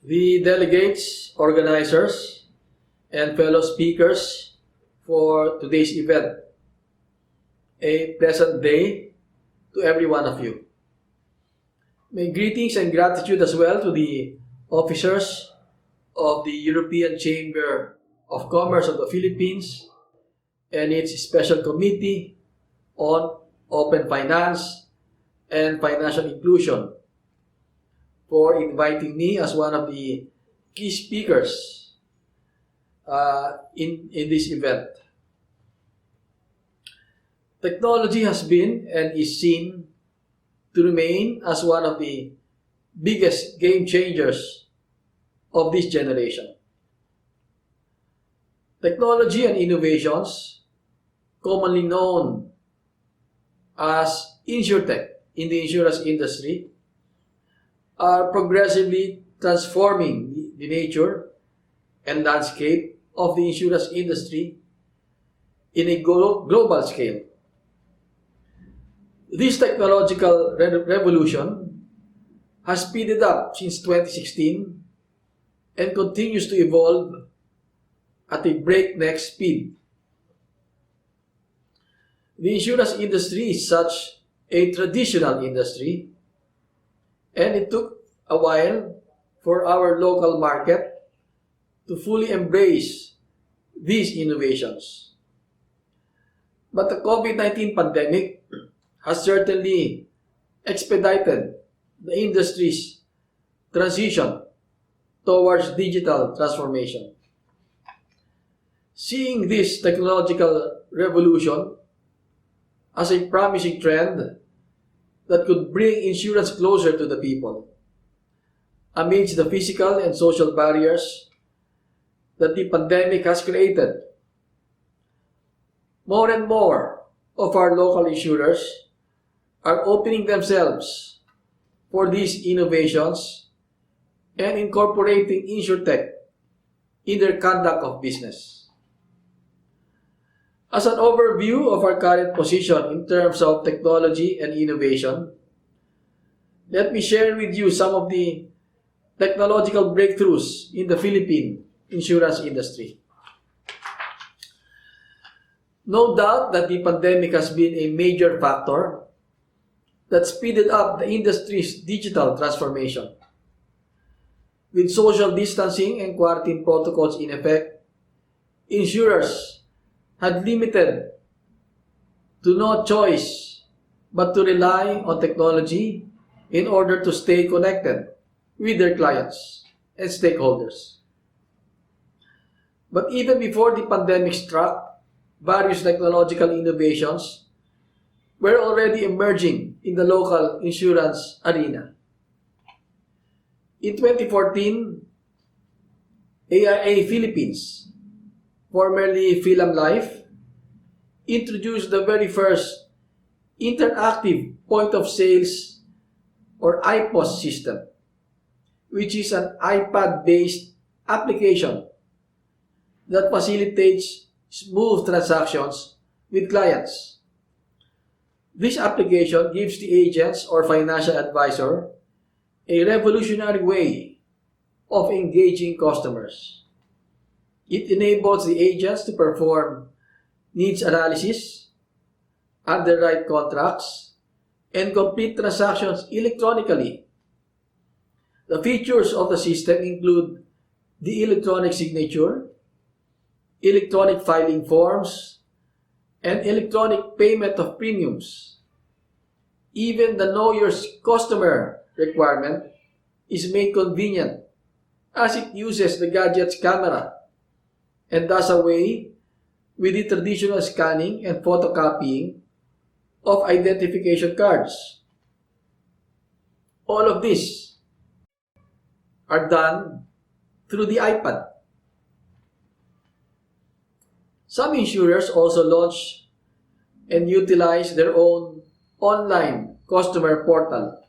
the delegates, organizers, and fellow speakers for today's event. A pleasant day to every one of you. My greetings and gratitude as well to the officers of the European Chamber of Commerce of the Philippines and its Special Committee on Open Finance and Financial Inclusion for inviting me as one of the key speakers in this event. Technology has been and is seen to remain as one of the biggest game changers of this generation. Technology and innovations, commonly known as InsurTech in the insurance industry, are progressively transforming the nature and landscape of the insurance industry in a global scale. This technological revolution has speeded up since 2016 and continues to evolve at a breakneck speed. The insurance industry is such a traditional industry, and it took a while for our local market to fully embrace these innovations. But the COVID-19 pandemic has certainly expedited the industry's transition towards digital transformation. Seeing this technological revolution as a promising trend that could bring insurance closer to the people, amidst the physical and social barriers that the pandemic has created, more and more of our local insurers are opening themselves for these innovations and incorporating InsurTech in their conduct of business. As an overview of our current position in terms of technology and innovation, let me share with you some of the technological breakthroughs in the Philippine insurance industry. No doubt that the pandemic has been a major factor that speeded up the industry's digital transformation. With social distancing and quarantine protocols in effect, insurers had limited to no choice but to rely on technology in order to stay connected with their clients and stakeholders. But even before the pandemic struck, various technological innovations were already emerging in the local insurance arena. In 2014, AIA Philippines, formerly Philam Life, introduced the very first interactive point of sales or IPOS system, which is an iPad-based application that facilitates smooth transactions with clients. This application gives the agents or financial advisor a revolutionary way of engaging customers. It enables the agents to perform needs analysis, underwrite contracts, and complete transactions electronically. The features of the system include the electronic signature, electronic filing forms, and electronic payment of premiums. Even the Know Your Customer requirement is made convenient as it uses the gadget's camera and does away with the traditional scanning and photocopying of identification cards. All of this are done through the iPad. Some insurers also launch and utilize their own online customer portal.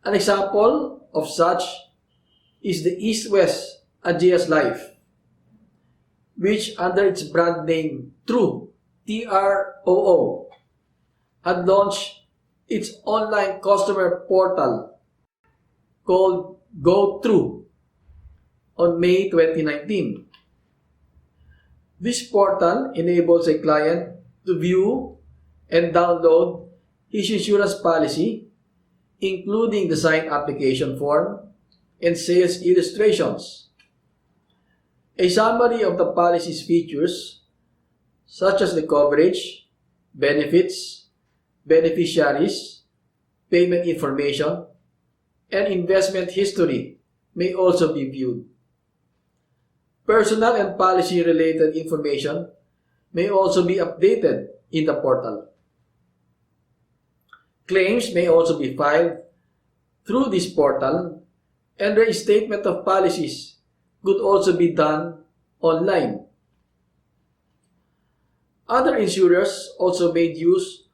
An example of such is the East West Ageas Life, which under its brand name Troo, TROO, had launched its online customer portal called GoTrue on May 2019. This portal enables a client to view and download his insurance policy, including the signed application form and sales illustrations. A summary of the policy's features, such as the coverage, benefits, beneficiaries, payment information, and investment history may also be viewed. Personal and policy-related information may also be updated in the portal. Claims may also be filed through this portal, and reinstatement of policies could also be done online. Other insurers also made use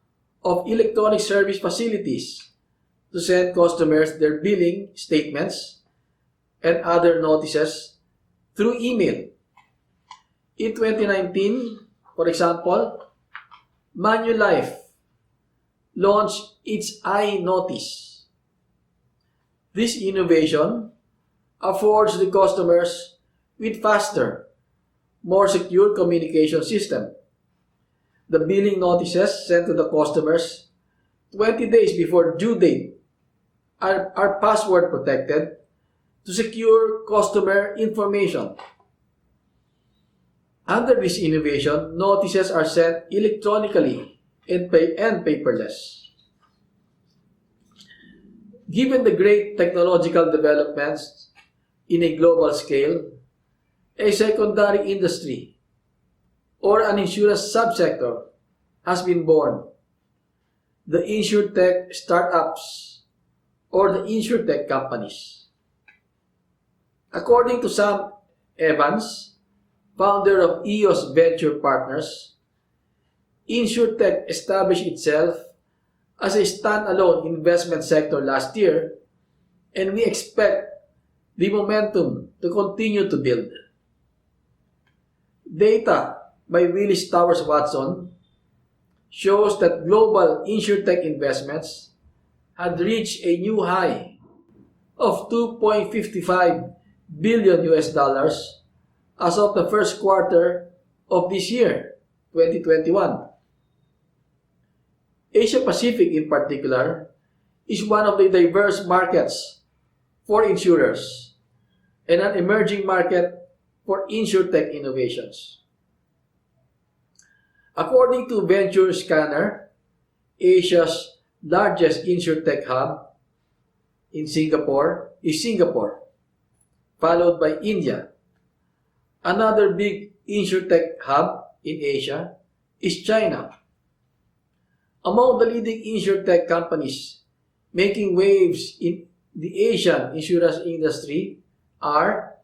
of electronic service facilities to send customers their billing statements and other notices through email. In 2019, for example, Manulife launched its iNotice. This innovation affords the customers with faster, more secure communication system. The billing notices sent to the customers 20 days before due date are password protected to secure customer information. Under this innovation, notices are sent electronically and paperless. Given the great technological developments in a global scale, a secondary industry or an insurance subsector has been born. The insurtech startups or the insurtech companies. According to Sam Evans, founder of EOS Venture Partners, insurtech established itself as a standalone investment sector last year, and we expect the momentum to continue to build. Data by Willis Towers Watson shows that global insurtech investments had reached a new high of $2.55 billion as of the first quarter of this year, 2021. Asia Pacific in particular is one of the diverse markets for insurers and an emerging market for insurtech innovations. According to Venture Scanner, Asia's largest insurtech hub is Singapore, followed by India. Another big insurtech hub in Asia is China. Among the leading insurtech companies making waves in the Asian insurance industry are,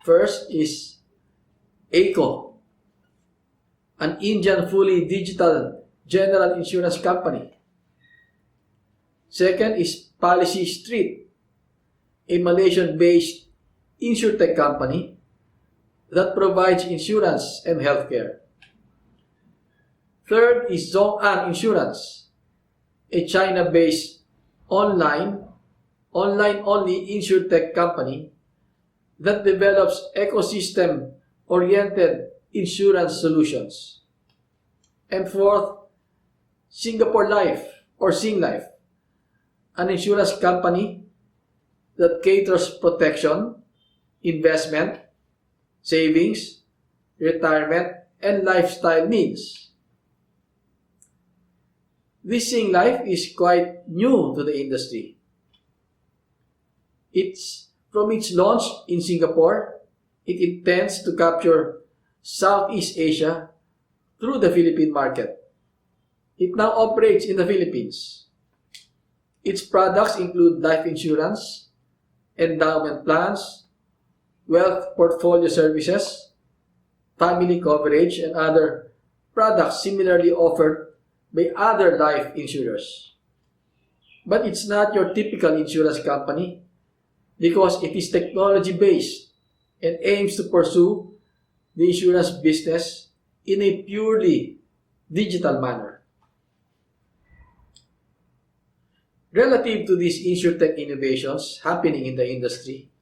first is AICO, an Indian fully digital general insurance company. Second is Policy Street, a Malaysian-based insurtech company that provides insurance and healthcare. Third is ZhongAn Insurance, a China-based online-only insurtech company that develops ecosystem-oriented insurance solutions. And fourth, Singapore Life or Singlife, an insurance company that caters protection, investment, savings, retirement, and lifestyle needs. This Singlife is quite new to the industry. From its launch in Singapore, it intends to capture Southeast Asia through the Philippine market. It now operates in the Philippines. Its products include life insurance, endowment plans, wealth portfolio services, family coverage, and other products similarly offered by other life insurers. But it's not your typical insurance company because it is technology-based and aims to pursue the insurance business in a purely digital manner. Relative to these insurtech innovations happening in the industry,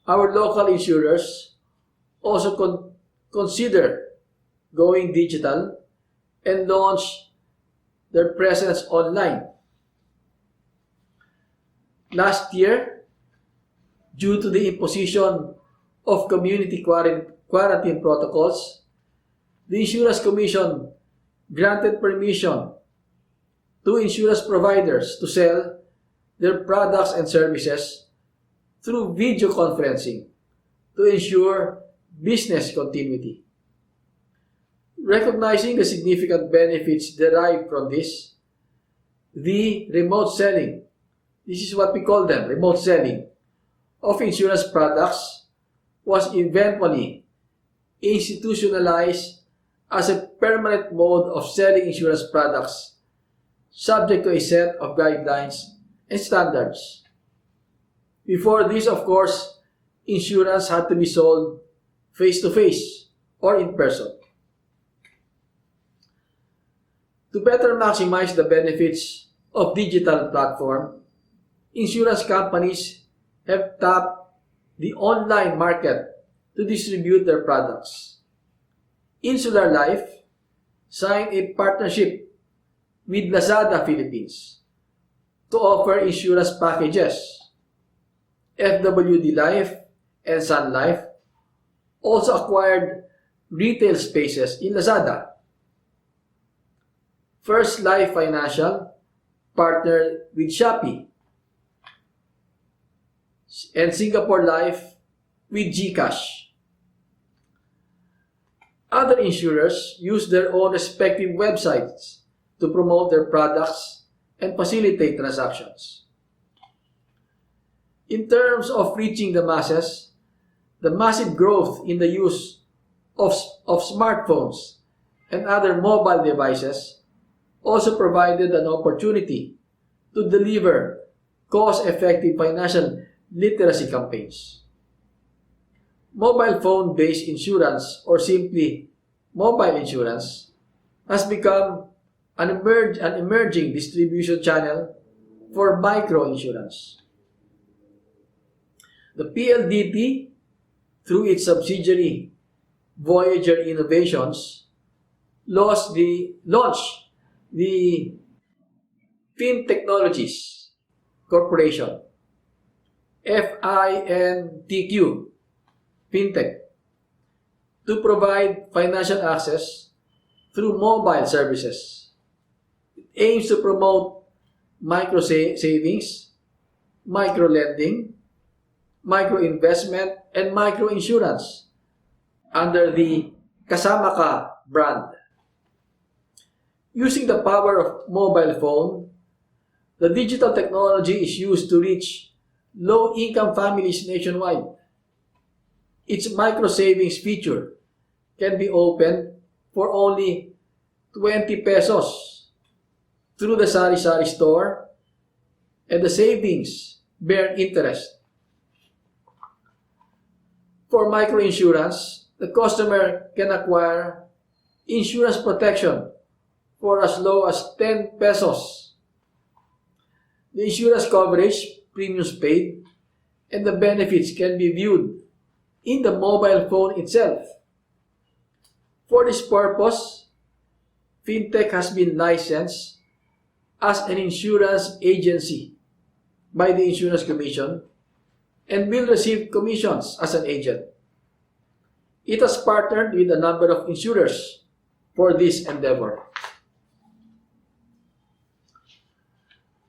our local insurers also consider going digital and launch their presence online. Last year, due to the imposition of community quarantine protocols, the Insurance Commission granted permission to insurance providers to sell their products and services through video conferencing to ensure business continuity. Recognizing the significant benefits derived from this, the remote selling, this is what we call them, remote selling, of insurance products was eventually institutionalized as a permanent mode of selling insurance products subject to a set of guidelines and standards. Before this, of course, insurance had to be sold face-to-face or in person. To better maximize the benefits of digital platform, insurance companies have tapped the online market to distribute their products. Insular Life signed a partnership with Lazada Philippines to offer insurance packages. FWD Life and Sun Life also acquired retail spaces in Lazada. First Life Financial partnered with Shopee, and Singapore Life with GCash. Other insurers use their own respective websites to promote their products and facilitate transactions. In terms of reaching the masses, the massive growth in the use of smartphones and other mobile devices also provided an opportunity to deliver cost-effective financial literacy campaigns. Mobile phone-based insurance, or simply mobile insurance, has become an emerging distribution channel for microinsurance. The PLDT, through its subsidiary Voyager Innovations, launched the FinTechnologies Corporation, FINTQ, FinTech, to provide financial access through mobile services. It aims to promote micro savings, micro lending, micro investment, and micro insurance under the Kasama Ka brand. Using the power of mobile phone, the digital technology is used to reach low-income families nationwide. Its micro savings feature can be opened for only 20 pesos through the Sari-Sari store, and the savings bear interest. For microinsurance, the customer can acquire insurance protection for as low as 10 pesos. The insurance coverage, premiums paid, and the benefits can be viewed in the mobile phone itself. For this purpose, FinTech has been licensed as an insurance agency by the Insurance Commission and will receive commissions as an agent. It has partnered with a number of insurers for this endeavor.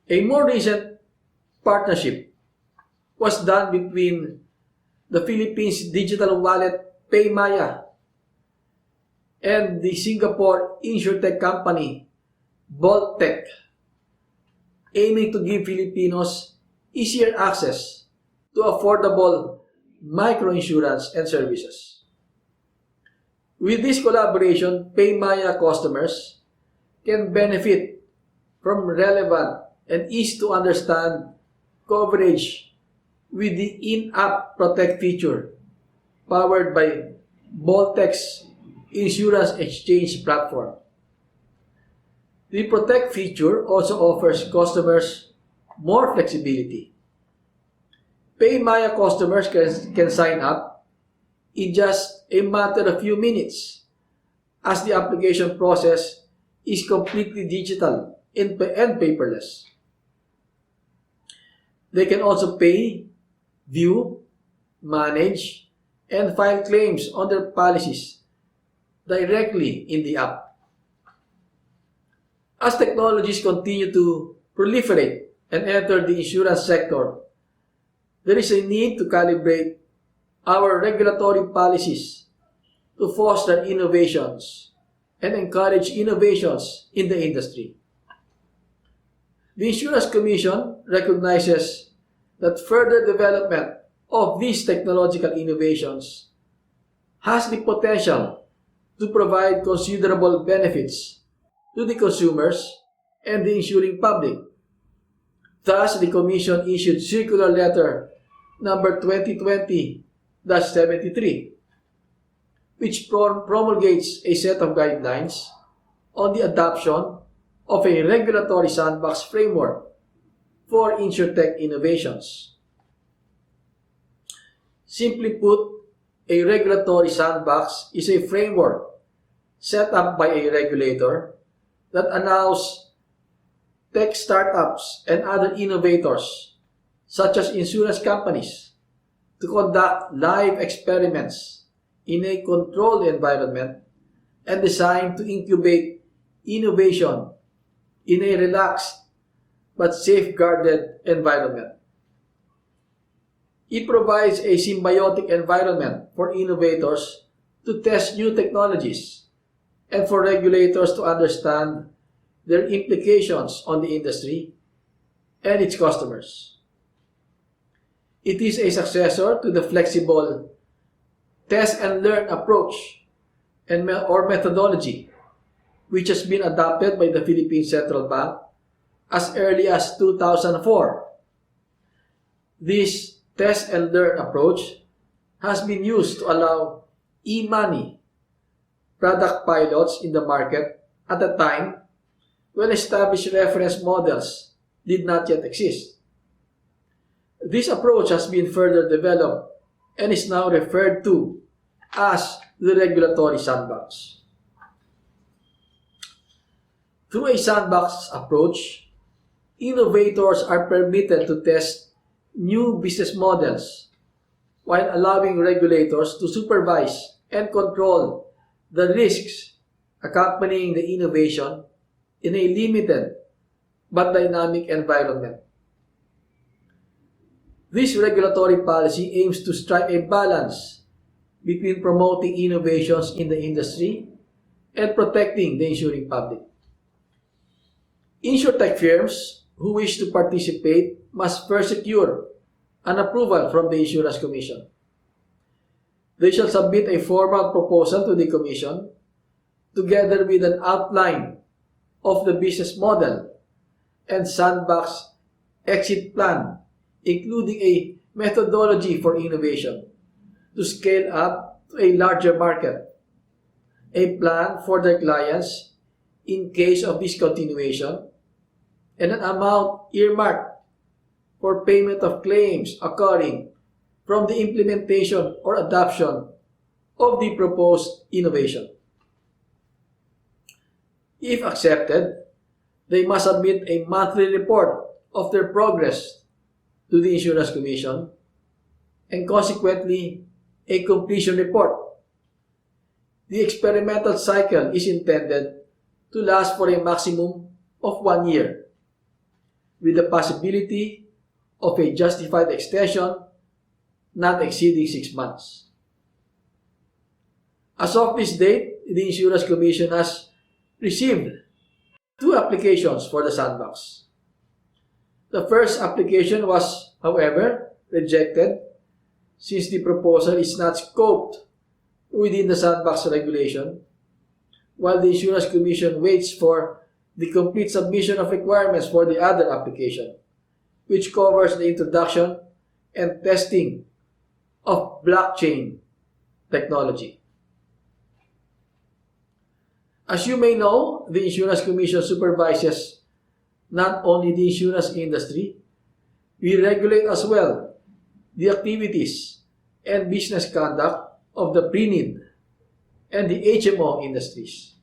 A more recent partnership was done between the Philippines digital wallet PayMaya and the Singapore insurtech company Bolttech, aiming to give Filipinos easier access to affordable microinsurance and services. With this collaboration, PayMaya customers can benefit from relevant and easy to understand coverage with the in-app Protect feature powered by Bolttech's insurance exchange platform. The Protect feature also offers customers more flexibility. PayMaya customers can sign up in just a matter of few minutes, as the application process is completely digital and paperless. They can also pay, view, manage, and file claims on their policies directly in the app. As technologies continue to proliferate and enter the insurance sector, there is a need to calibrate our regulatory policies to foster innovations and encourage innovations in the industry. The Insurance Commission recognizes that further development of these technological innovations has the potential to provide considerable benefits to the consumers and the insuring public. Thus, the Commission issued Circular Letter number 2020-73, which promulgates a set of guidelines on the adoption of a regulatory sandbox framework for insurtech innovations. Simply put, a regulatory sandbox is a framework set up by a regulator that allows tech startups and other innovators, such as insurance companies, to conduct live experiments in a controlled environment and designed to incubate innovation in a relaxed but safeguarded environment. It provides a symbiotic environment for innovators to test new technologies and for regulators to understand their implications on the industry and its customers. It is a successor to the flexible test and learn approach or methodology, which has been adopted by the Philippine Central Bank as early as 2004. This test and learn approach has been used to allow e-money product pilots in the market at a time when established reference models did not yet exist. This approach has been further developed and is now referred to as the regulatory sandbox. Through a sandbox approach, innovators are permitted to test new business models while allowing regulators to supervise and control the risks accompanying the innovation in a limited but dynamic environment. This regulatory policy aims to strike a balance between promoting innovations in the industry and protecting the insuring public. Insurtech firms who wish to participate must first secure an approval from the Insurance Commission. They shall submit a formal proposal to the Commission together with an outline of the business model and sandbox exit plan, including a methodology for innovation to scale up to a larger market, a plan for their clients in case of discontinuation, and an amount earmarked for payment of claims occurring from the implementation or adoption of the proposed innovation. If accepted, they must submit a monthly report of their progress to the Insurance Commission and consequently a completion report. The experimental cycle is intended to last for a maximum of 1 year, with the possibility of a justified extension not exceeding 6 months. As of this date, the Insurance Commission has received 2 applications for the sandbox. The first application was, however, rejected since the proposal is not scoped within the sandbox regulation, while the Insurance Commission waits for the complete submission of requirements for the other application, which covers the introduction and testing of blockchain technology. As you may know, the Insurance Commission supervises not only the insurance industry, we regulate as well the activities and business conduct of the pre-need and the HMO industries.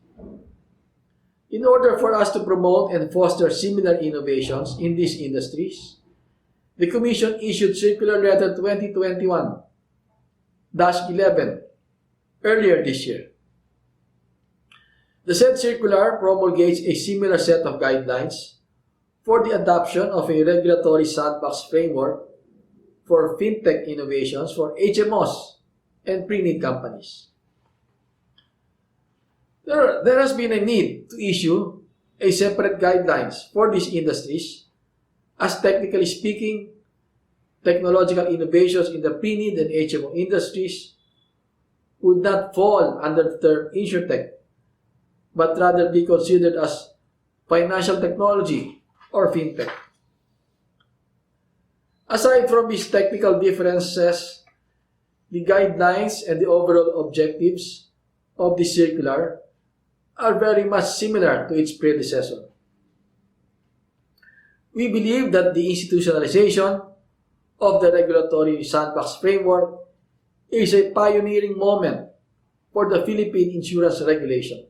In order for us to promote and foster similar innovations in these industries, the Commission issued Circular Letter 2021-11 earlier this year. The said circular promulgates a similar set of guidelines for the adoption of a regulatory sandbox framework for fintech innovations for HMOs and pre-need companies. There has been a need to issue a separate guidelines for these industries, as technically speaking, technological innovations in the pre-need and HMO industries would not fall under the term InsurTech, but rather be considered as financial technology or fintech. Aside from these technical differences, the guidelines and the overall objectives of the circular are very much similar to its predecessor. We believe that the institutionalization of the regulatory sandbox framework is a pioneering moment for the Philippine insurance regulation.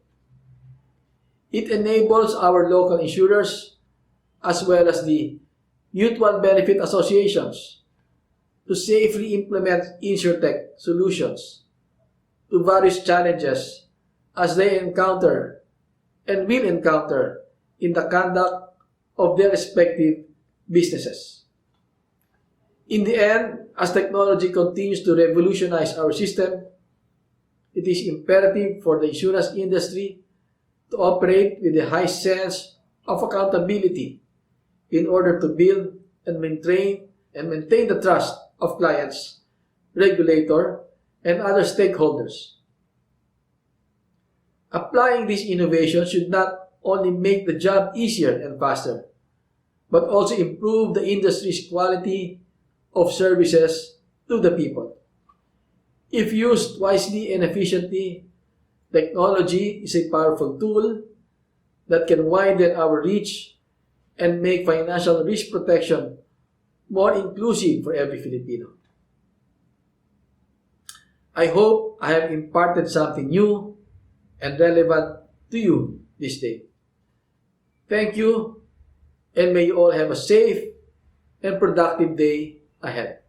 It enables our local insurers as well as the mutual benefit associations to safely implement InsurTech solutions to various challenges as they encounter and will encounter in the conduct of their respective businesses. In the end, as technology continues to revolutionize our system, it is imperative for the insurance industry to operate with a high sense of accountability in order to build and maintain the trust of clients, regulator, and other stakeholders. Applying these innovations should not only make the job easier and faster, but also improve the industry's quality of services to the people. If used wisely and efficiently, technology is a powerful tool that can widen our reach and make financial risk protection more inclusive for every Filipino. I hope I have imparted something new and relevant to you this day. Thank you, and may you all have a safe and productive day ahead.